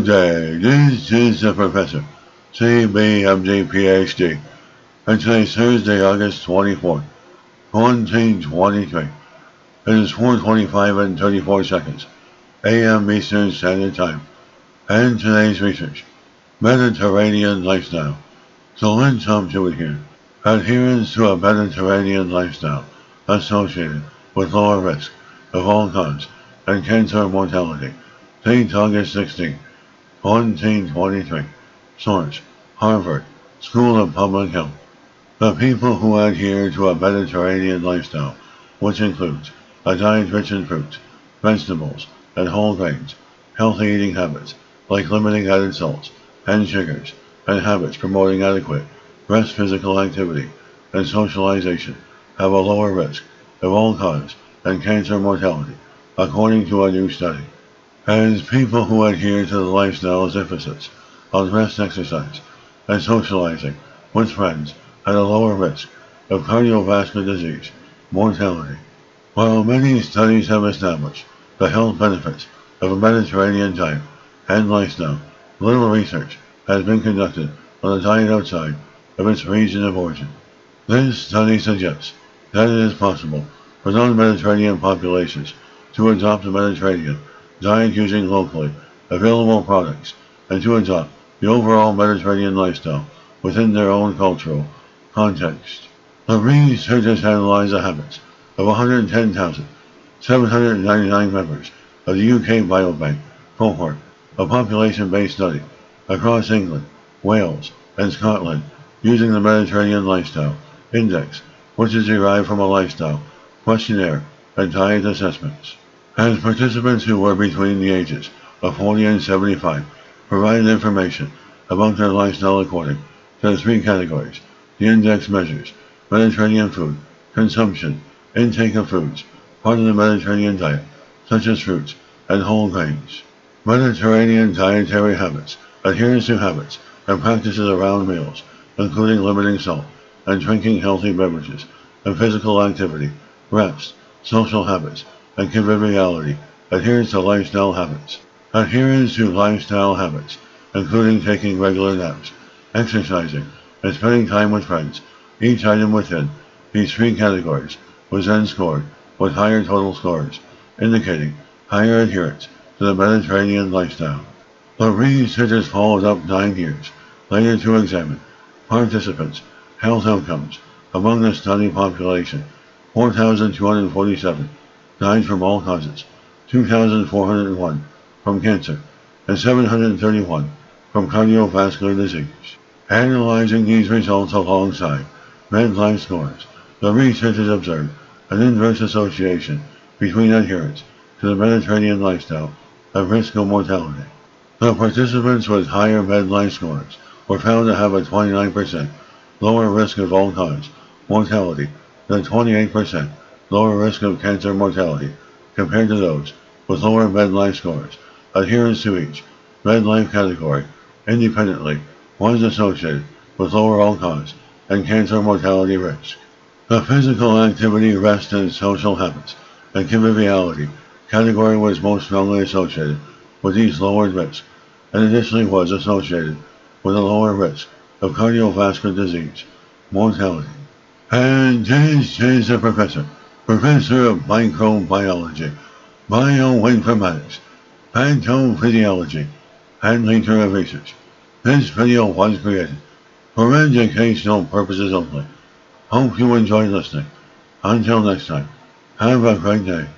Good day. This is the Professor, CBMD PhD, and today's Thursday, August 24th, 2023. It is 4:25 and 34 seconds, a.m. Eastern Standard Time, and today's research, Mediterranean lifestyle. So let's jump to it here. Adherence to a Mediterranean lifestyle associated with lower risk of all cause and cancer mortality. Date August 16, 2023. Source: Harvard School of Public Health. The people who adhere to a Mediterranean lifestyle, which includes a diet rich in fruits, vegetables, and whole grains, healthy eating habits like limiting added salts and sugars, and habits promoting adequate rest, physical activity, and socialization, have a lower risk of all-cause and cancer mortality, according to a new study. As people who adhere to the lifestyle's emphasis on rest, exercise, and socializing with friends had a lower risk of cardiovascular disease mortality. While many studies have established the health benefits of a Mediterranean diet and lifestyle, little research has been conducted on a diet outside of its region of origin. This study suggests that it is possible for non-Mediterranean populations to adopt a Mediterranean diet using locally available products and to adopt the overall Mediterranean lifestyle within their own cultural context. The researchers analyzed the habits of 110,799 members of the UK Biobank cohort, a population-based study across England, Wales, and Scotland using the Mediterranean Lifestyle Index, which is derived from a lifestyle questionnaire and diet assessments. As participants who were between the ages of 40 and 75 provided information about their lifestyle according to the three categories the index measures: Mediterranean food, consumption, intake of foods, part of the Mediterranean diet, such as fruits and whole grains. Mediterranean dietary habits: adherence to habits and practices around meals, including limiting salt and drinking healthy beverages, and physical activity, rest, social habits, and conviviality. Adherence to lifestyle habits. Adherence to lifestyle habits, including taking regular naps, exercising, and spending time with friends. Each item within these three categories was then scored with higher total scores, indicating higher adherence to the Mediterranean lifestyle. The researchers followed up 9 years later to examine participants' health outcomes among the study population. 4,247 died from all causes, 2,401 from cancer, and 731 from cardiovascular disease. Analyzing these results alongside MedLife scores, the researchers observed an inverse association between adherence to the Mediterranean lifestyle and risk of mortality. The participants with higher MedLife scores were found to have a 29% lower risk of all-cause mortality than 28% lower risk of cancer mortality compared to those with lower MedLife scores. Adherence to each MedLife category independently was associated with lower all-cause and cancer mortality risk. The physical activity, rest, and social habits and conviviality category was most strongly associated with these lowered risks, and additionally was associated with a lower risk of cardiovascular disease mortality. And this is the Professor of Microbiology, Bioinformatics, Pathophysiology, and Nature of Research. This video was created for educational purposes only. Hope you enjoyed listening. Until next time, have a great day.